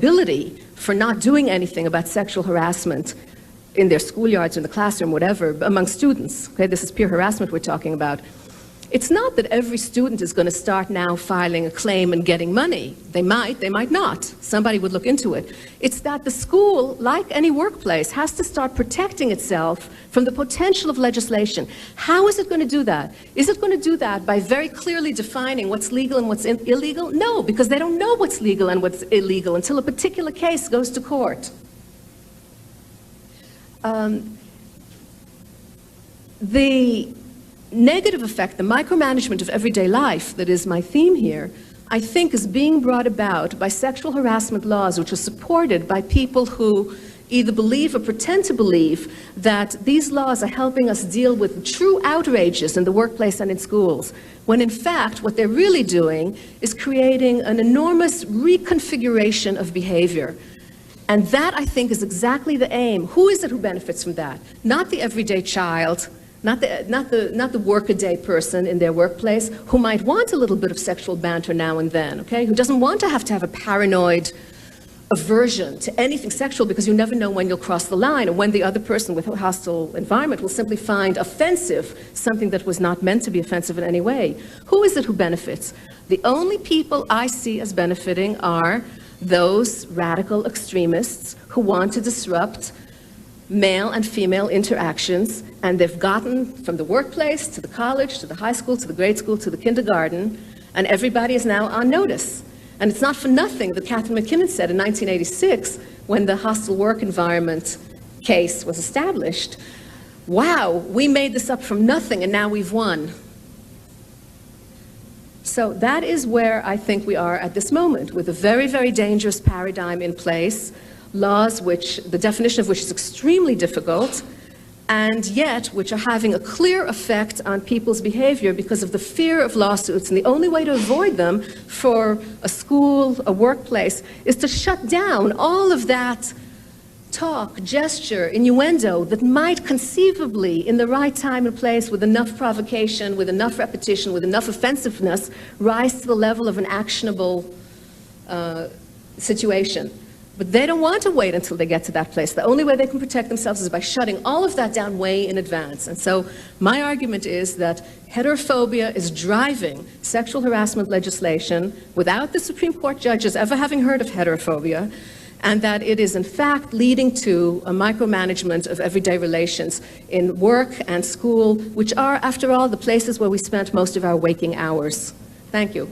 accountability for not doing anything about sexual harassment in their schoolyards, in the classroom, whatever, among students. Okay, this is peer harassment we're talking about. It's not that every student is going to start now filing a claim and getting money. They might not. Somebody would look into it. It's that the school, like any workplace, has to start protecting itself from the potential of legislation. How is it going to do that? Is it going to do that by very clearly defining what's legal and what's illegal? No, because they don't know what's legal and what's illegal until a particular case goes to court. The negative effect, the micromanagement of everyday life that is my theme here, I think is being brought about by sexual harassment laws which are supported by people who either believe or pretend to believe that these laws are helping us deal with true outrages in the workplace and in schools, when in fact what they're really doing is creating an enormous reconfiguration of behavior. And that, I think, is exactly the aim. Who is it who benefits from that? Not the everyday child, not the workaday person in their workplace who might want a little bit of sexual banter now and then, okay? Who doesn't want to have a paranoid aversion to anything sexual because you never know when you'll cross the line or when the other person with a hostile environment will simply find offensive something that was not meant to be offensive in any way. Who is it who benefits? The only people I see as benefiting are those radical extremists who want to disrupt male and female interactions, and they've gotten from the workplace to the college, to the high school, to the grade school, to the kindergarten, and everybody is now on notice. And it's not for nothing that Catherine McKinnon said in 1986, when the hostile work environment case was established, wow, we made this up from nothing and now we've won. So that is where I think we are at this moment, with a very, very dangerous paradigm in place, laws which, the definition of which is extremely difficult, and yet which are having a clear effect on people's behavior because of the fear of lawsuits. And the only way to avoid them for a school, a workplace, is to shut down all of that talk, gesture, innuendo that might conceivably, in the right time and place, with enough provocation, with enough repetition, with enough offensiveness, rise to the level of an actionable situation. But they don't want to wait until they get to that place. The only way they can protect themselves is by shutting all of that down way in advance. And so my argument is that heterophobia is driving sexual harassment legislation without the Supreme Court judges ever having heard of heterophobia, and that it is in fact leading to a micromanagement of everyday relations in work and school, which are, after all, the places where we spent most of our waking hours. Thank you.